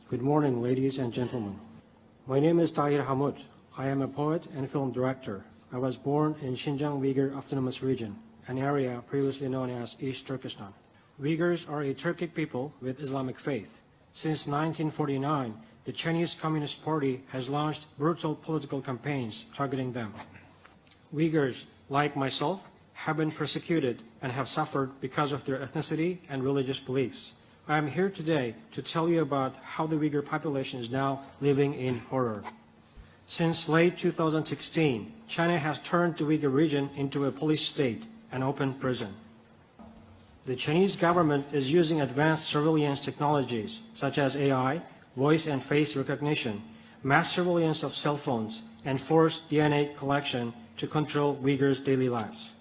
Good morning, ladies and gentlemen. My name is Tahir Hamoud. I am a poet and film director. I was born in Xinjiang Uyghur Autonomous Region, an area previously known as East Turkestan. Uyghurs are a Turkic people with Islamic faith. Since 1949, the Chinese Communist Party has launched brutal political campaigns targeting them. Uyghurs, like myself, have been persecuted and have suffered because of their ethnicity and religious beliefs. I am here today to tell you about how the Uyghur population is now living in horror. Since late 2016, China has turned the Uyghur region into a police state, an open prison. The Chinese government is using advanced surveillance technologies such as AI, voice and face recognition, mass surveillance of cell phones, and forced DNA collection to control Uyghurs' daily lives.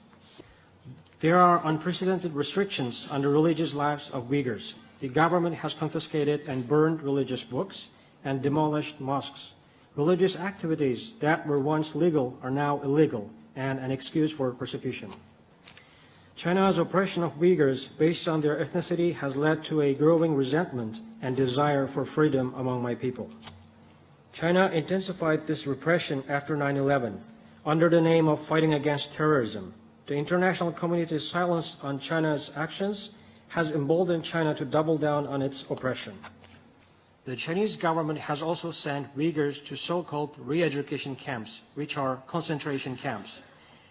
There are unprecedented restrictions on the religious lives of Uyghurs. The government has confiscated and burned religious books and demolished mosques. Religious activities that were once legal are now illegal and an excuse for persecution. China's oppression of Uyghurs based on their ethnicity has led to a growing resentment and desire for freedom among my people. China intensified this repression after 9/11 under the name of fighting against terrorism. The international community's silence on China's actions has emboldened China to double down on its oppression. The Chinese government has also sent Uyghurs to so-called re-education camps, which are concentration camps.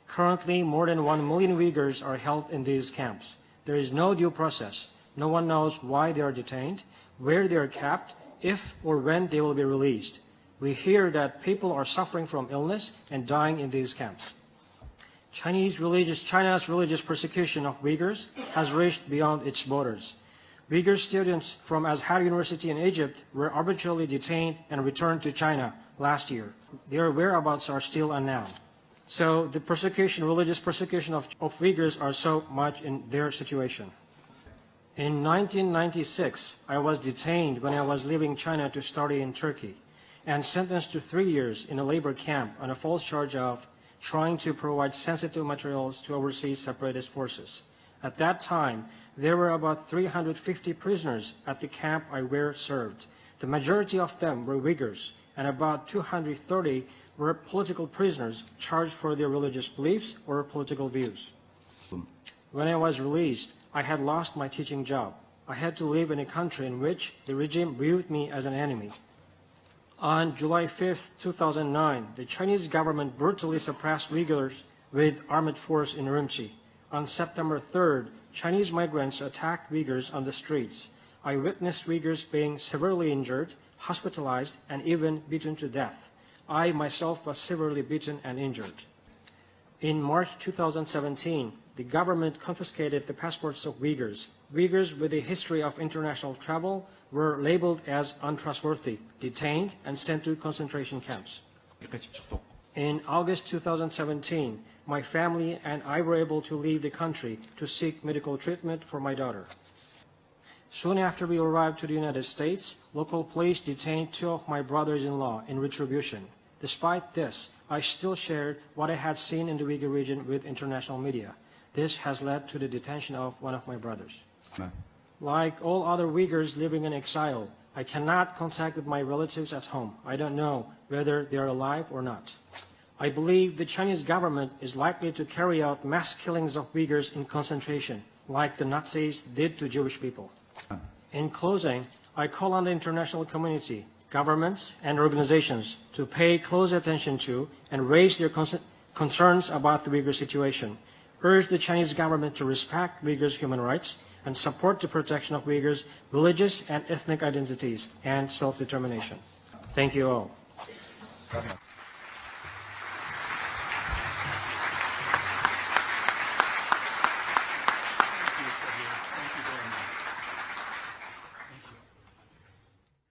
Currently, more than 1 million Uyghurs are held in these camps. There is no due process. No one knows why they are detained, where they are kept, if or when they will be released. We hear that people are suffering from illness and dying in these camps. China's religious persecution of Uyghurs has reached beyond its borders. Uyghur students from Azhar University in Egypt were arbitrarily detained and returned to China last year. Their whereabouts are still unknown. So the religious persecution of Uyghurs are so much in their situation. In 1996, I was detained when I was leaving China to study in Turkey and sentenced to 3 years in a labor camp on a false charge of trying to provide sensitive materials to overseas separatist forces. At that time, there were about 350 prisoners at the camp I were served. The majority of them were Uyghurs, and about 230 were political prisoners charged for their religious beliefs or political views. When I was released, I had lost my teaching job. I had to live in a country in which the regime viewed me as an enemy. On July 5, 2009, the Chinese government brutally suppressed Uyghurs with armed force in Urumqi. On September 3rd, Chinese migrants attacked Uyghurs on the streets. I witnessed Uyghurs being severely injured, hospitalized, and even beaten to death. I myself was severely beaten and injured. In March 2017, the government confiscated the passports of Uyghurs. Uyghurs with a history of international travel were labeled as untrustworthy, detained, and sent to concentration camps. In August 2017, my family and I were able to leave the country to seek medical treatment for my daughter. Soon after we arrived to the United States, local police detained 2 of my brothers-in-law in retribution. Despite this, I still shared what I had seen in the Uyghur region with international media. This has led to the detention of one of my brothers. Like all other Uyghurs living in exile, I cannot contact with my relatives at home. I don't know whether they are alive or not. I believe the Chinese government is likely to carry out mass killings of Uyghurs in concentration, like the Nazis did to Jewish people. In closing, I call on the international community, governments, and organizations to pay close attention to and raise their concerns about the Uyghur situation. Urge the Chinese government to respect Uyghurs' human rights and support the protection of Uyghurs' religious and ethnic identities and self-determination. Thank you all.